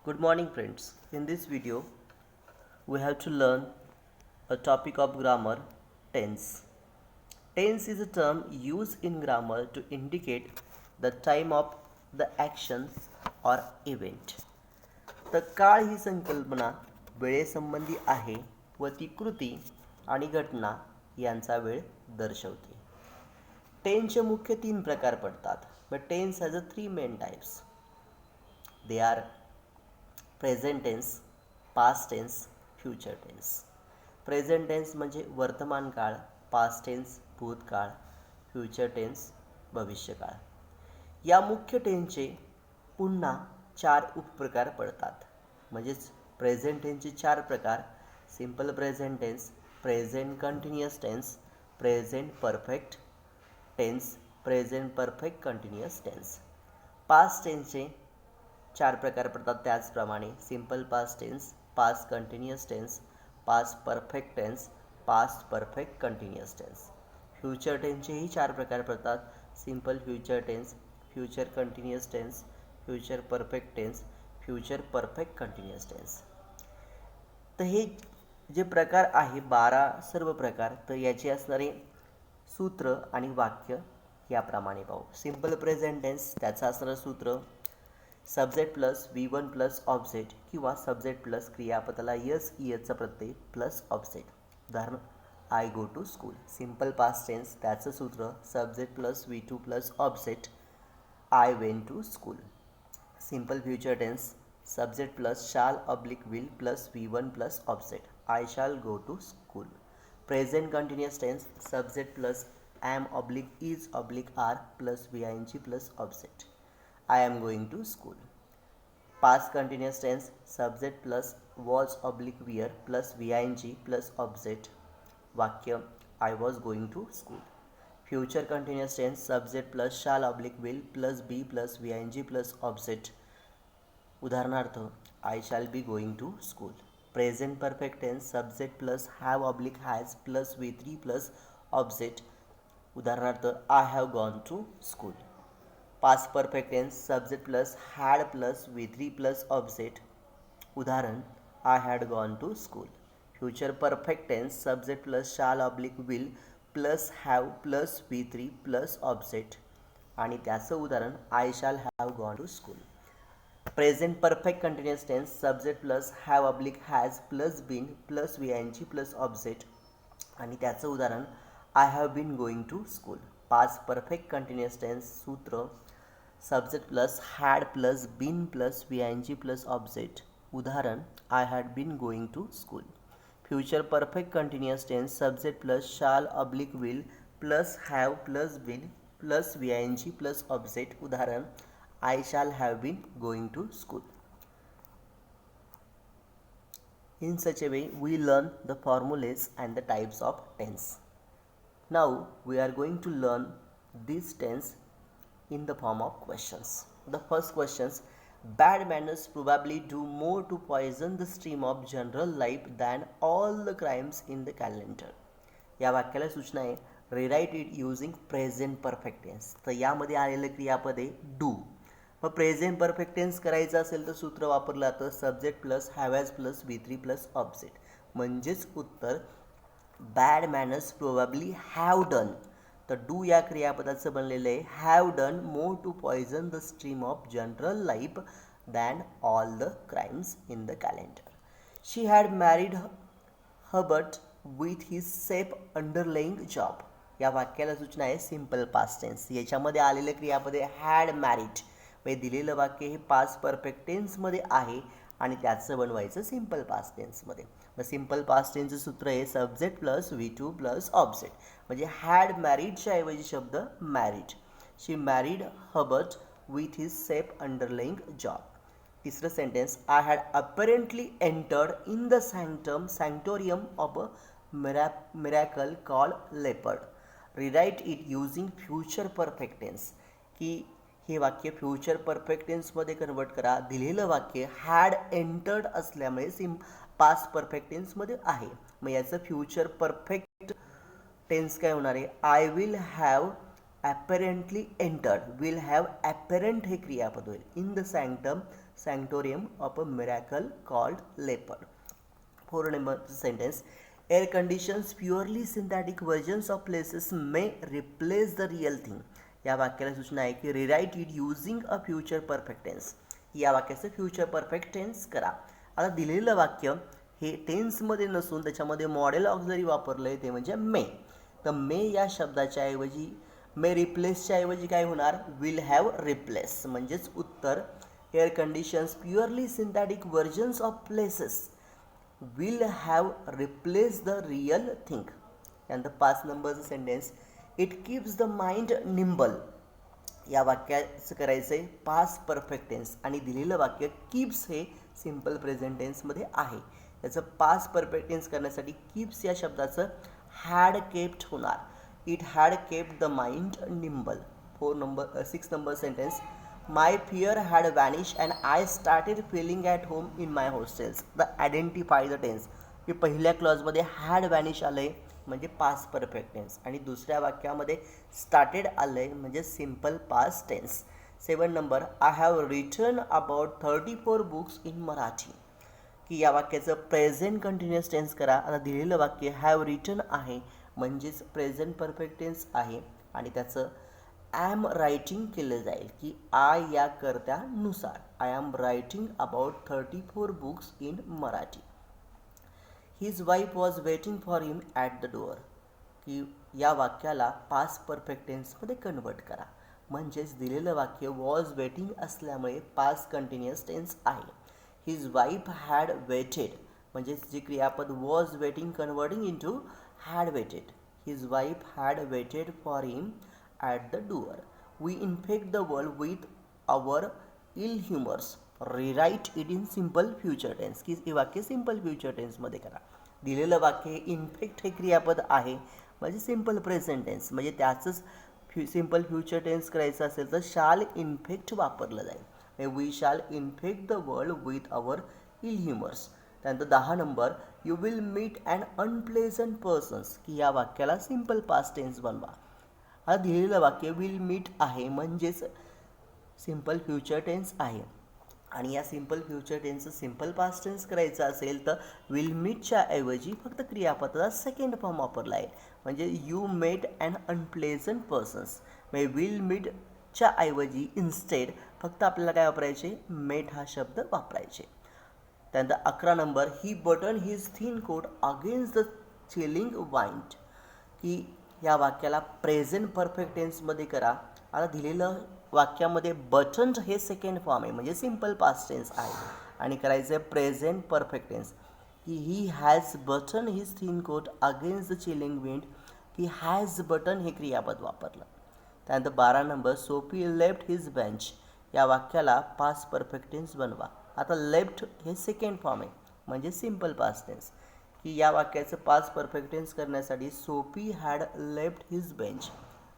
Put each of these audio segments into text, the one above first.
Good morning, friends. In this video, we have to learn a topic of grammar, tense. Tense is a term used in grammar to indicate the time of the action or event. तर काळ ही संकल्पना वेळेसंबंधी आहे व ती कृती आणि घटना यांचा वेळ दर्शवते. टेन्सचे मुख्य 3 प्रकार पडतात. But tense has a 3 main types. They are present tense, past tense, future tense. Present tense म्हणजे वर्तमान काळ, पास्ट टेन्स भूतकाळ, फ्युचर टेन्स भविष्यकाळ. या मुख्य टेन्सचे पुन्हा 4 उपप्रकार पडतात. म्हणजेच प्रेझेंट टेन्सचे 4 प्रकार: simple present tense, present continuous tense, present perfect tense, present perfect continuous tense. Past टेन्सचे 4 प्रकार पडतात. त्याचप्रमाणे simple past tense, past continuous tense, past perfect tense, past perfect continuous tense. Future टेन्सचेही 4 प्रकार पडतात. Simple future tense, future continuous tense, future perfect tense, future perfect continuous tense. तर हे जे प्रकार आहे 12 सर्व प्रकार, तर याचे असणारे सूत्र आणि वाक्य याप्रमाणे पाहू. सिंपल प्रेझेंट टेन्स, त्याचं असणारं सूत्र subject plus V1 plus object किंवा सब्जेक्ट प्लस क्रियापदाला यस ईएसचा प्रत्यय प्लस ऑब्जेक्ट. उदाहरण I go to school. Simple past tense, त्याचं सूत्र subject plus V2 plus object I went to school. Simple future tense, subject plus shall oblique will plus V1 plus object I shall go to school. Present continuous tense, subject plus am oblique is oblique are plus VING plus object I am going to school. Past continuous tense, subject plus was oblique were plus VING plus object वाक्य I was going to school. Future continuous tense, subject plus shall oblique will plus be plus VING plus object उदाहरणार्थ I shall be going to school. Present perfect tense, subject plus have oblique has plus V3 plus object उदाहरणार्थ I have gone to school. Past perfect tense, subject plus had plus V3 plus object उदाहरण I had gone to school. Future perfect tense, subject plus shall oblique will plus have plus V3 plus object आणि त्याचं उदाहरण I shall have gone to school. Present perfect continuous tense, subject plus have oblique has plus been plus VING plus object आणि त्याचं उदाहरण I have been going to school. Past perfect continuous tense, सूत्र subject plus had plus been plus VING plus object उदाहरण I had been going to school. Future perfect continuous tense, subject plus shall oblique will plus have plus been plus VING plus object उदाहरण I shall have been going to school. In such a way, we learn the formulas and the types of tense. Now we are going to learn this tense in the form of questions. The first questions: bad manners probably do more to poison the stream of general life than all the crimes in the calendar. या वाक्याला सूचना आहे rewrite it using present perfect tense. तर यामध्ये आलेलं क्रियापद आहे do. मग प्रेझेंट परफेक्ट टेन्स करायचं असेल तर सूत्र वापरलं जातं subject plus have has plus V3 plus object. म्हणजेच उत्तर bad manners probably have done. तर डू या क्रियापदाचं बनलेलं आहे have done more to poison the stream of general life than all the crimes in the calendar. She had married Hubert with his safe underlying job. या वाक्याला सूचना आहे simple past tense. याच्यामध्ये आलेलं क्रियापद आहे हॅड मॅरिड. म्हणजे दिलेलं वाक्य हे पास्ट परफेक्ट टेन्समध्ये आहे आणि त्याचं बनवायचं सिंपल पास्ट टेन्समध्ये. मग सिंपल पास्ट टेन्सचं सूत्र आहे subject plus V2 plus object. म्हणजे हॅड मॅरिडच्या ऐवजी शब्द married. She married Hubert with his safe underlying job. तिसरं sentence I had apparently entered in the sanctorium of a miracle called leopard. Rewrite it using future perfect tense. की हे वाक्य future perfect टेन्समध्ये convert करा. दिलेलं वाक्य had entered असल्यामुळे past perfect टेन्समध्ये आहे. मग याचं फ्युचर परफेक्ट टेन्स काय होणार आहे I will have apparently entered. Will have apparent हे क्रियापद होईल. In the sanctorium of a miracle called leopard. 4 number sentence. Air conditions purely synthetic versions of places may replace the real thing. या वाक्याला सूचना आहे की rewrite it using a future perfect tense. या वाक्याचं फ्युचर परफेक्ट टेन्स करा. आता दिलेलं वाक्य हे टेन्समध्ये नसून त्याच्यामध्ये मॉडेल ऑक्झिलरी वापरलं आहे ते म्हणजे मे. तर मे या शब्दाच्या ऐवजी मे रिप्लेसच्या ऐवजी काय होणार, विल हॅव रिप्लेस. म्हणजेच उत्तर air conditions purely synthetic versions of places will have replace the real thing. त्यानंतर 5 नंबरचं sentence. It keeps the mind nimble. या वाक्याचं करायचं आहे पास्ट परफेक्ट टेन्स आणि दिलेलं वाक्य कीप्स हे सिम्पल प्रेझेंट टेन्समध्ये आहे. याचं पास्ट परफेक्ट टेन्स करण्यासाठी कीप्स या शब्दाचं हॅड केप्ट होणार. It had kept the mind nimble. 6 number sentence. My fear had vanish and I started feeling at home in my hostels. The identify the tense. की पहिल्या क्लॉजमध्ये had वॅनिश आलं आहे म्हणजे past perfect tense आणि दुसऱ्या वाक्यामध्ये started आलं आहे म्हणजे simple past tense. 7 number. I have written about 34 books in Marathi. की या वाक्याचं प्रेझेंट कंटिन्युअस टेन्स करा. आता दिलेलं वाक्य हॅव रिटन आहे म्हणजेच प्रेझेंट परफेक्ट टेन्स आहे आणि त्याचं ॲम रायटिंग केलं जाईल की आय या कर्त्यानुसार. I am writing about 34 books in Marathi. His wife was waiting for him at the door. की या वाक्याला पास्ट परफेक्ट टेन्समध्ये कन्वर्ट करा. म्हणजेच दिलेलं वाक्य वॉज वेटिंग असल्यामुळे पास्ट कंटिन्युअस टेन्स आहे. हिज वाईफ हॅड वेटेड म्हणजेच जे क्रियापद was waiting converting into had waited. His wife had waited for him at the door. We infect the world with our ill humours. Rewrite it in simple future tense. की हे वाक्य simple future टेन्समध्ये करा. दिलेलं वाक्य infect हे क्रियापद आहे म्हणजे सिम्पल प्रेझेंट टेन्स म्हणजे त्याचंच सिम्पल फ्युचर टेन्स करायचं असेल तर शाल इन्फेक्ट वापरलं जाईल. We shall infect the world with our ill humours. त्यानंतर 10 number. You will meet and unpleasant persons. की या वाक्याला सिम्पल पास्ट टेन्स बनवा. हा दिलेलं वाक्य विल मीट आहे म्हणजेच सिम्पल फ्युचर टेन्स आहे आणि या सिम्पल फ्युचर टेन्सचं सिम्पल पास्ट टेन्स करायचं असेल तर विल मीटच्या ऐवजी फक्त क्रियापदाचा सेकंड फॉर्म वापरला आहे म्हणजे you met and unpleasant persons. म्हणजे विल मीटच्या ऐवजी इन्स्टेड फक्त आपल्याला काय वापरायचे, मेट हा शब्द वापरायचे. त्यानंतर 11 number. He button his thin coat against the chilling wind. की या वाक्याला प्रेझेंट परफेक्ट टेन्समध्ये करा. आता दिलेलं वाक्यामध्ये बटन हे सेकंड फॉर्म आहे म्हणजे सिम्पल पास्ट टेन्स आहे आणि करायचं आहे प्रेझेंट परफेक्ट टेन्स. की he has button his thin coat against the chilling wind. की हॅज बटन हे क्रियापद वापरलं. त्यानंतर 12 number. Sophie left his bench. या वाक्याला पास्ट परफेक्ट टेन्स बनवा. आता लेफ्ट हे सेकंड फॉर्म आहे म्हणजे सिम्पल पास्ट टेन्स. की या वाक्याचं पास्ट परफेक्ट टेन्स करण्यासाठी Sophie had left his bench.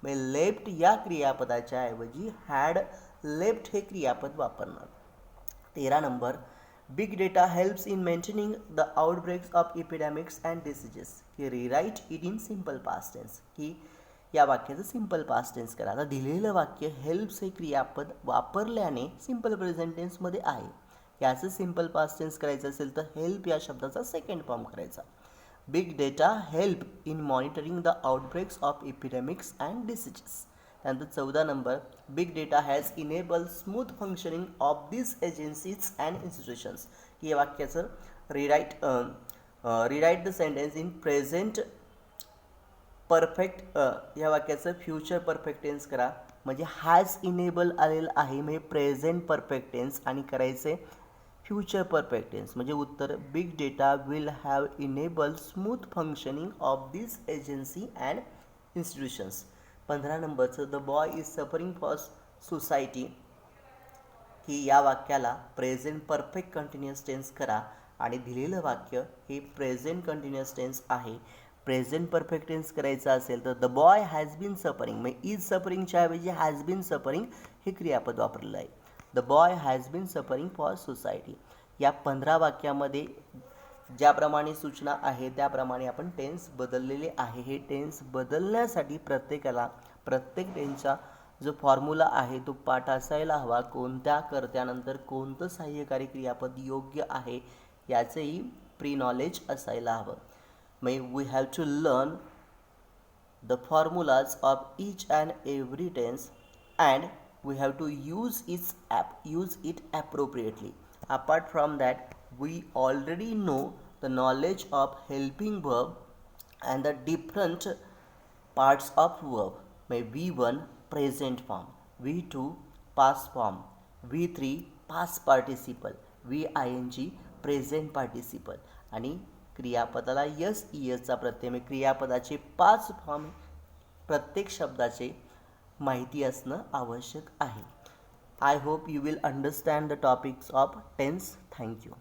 म्हणजे लेफ्ट या क्रियापदाच्या ऐवजी हॅड लेफ्ट हे क्रियापद वापरणार. 13 number. Big data helps in maintaining the outbreaks of epidemics and diseases. की rewrite it in simple past tense. की या वाक्याचं सिम्पल पास्ट टेन्स करा. आता दिलेलं वाक्य हेल्प्स हे क्रियापद वापरल्याने सिम्पल प्रेझेंट टेन्समध्ये आहे. याचं सिम्पल पास्ट टेन्स करायचं असेल तर हेल्प या शब्दाचा सेकंड फॉर्म करायचा. Big data help in monitoring the outbreaks of epidemics and diseases. त्यानंतर 14 number. Big data has enable smooth functioning of this agencies and institutions. या वाक्याचं rewrite the sentence in present perfect. या वाक्याचं future perfect tense करा म्हणजे has enable आलेलं आहे म्हणजे प्रेझेंट परफेक्ट टेन्स आणि करायचे फ्युचर परफेक्ट टेन्स म्हणजे उत्तर big data will have enable smooth functioning of this agency and institutions. 15 नंबरचं. The boy is suffering for society. की या वाक्याला प्रेझेंट परफेक्ट कंटिन्युअस टेन्स करा आणि दिलेलं वाक्य हे प्रेझेंट कंटिन्युअस टेन्स आहे. प्रेझेंट परफेक्ट टेन्स करायचं असेल तर the boy has been suffering म्हणजे इज सफरिंगच्या ऐवजी हॅज बीन सफरिंग हे क्रियापद वापरलेलं आहे. The boy has been suffering for society. या 15 वाक्यामध्ये ज्याप्रमाणे सूचना आहे त्याप्रमाणे आपण टेन्स बदललेले आहे. हे टेन्स बदलण्यासाठी प्रत्येकाला प्रत्येक टेन्सचा जो फॉर्म्युला आहे तो पाठ असायला हवा. कोणत्या कर्त्यानंतर कोणतं सहाय्यकारी क्रियापद योग्य आहे याचंही प्री नॉलेज असायला हवं. We have to learn the formulas of each and every tense and we have to use it appropriately. Apart from that, we already know the knowledge of helping verb and the different parts of verb. V1 present form, V2 past form, V3 past participle, VING present participle आणि क्रियापदाला S ईएसचा प्रत्यय म्हणजे क्रियापदाचे 5 form प्रत्येक शब्दाचे माहिती असणं आवश्यक आहे. I hope you will understand the topics of tense. Thank you.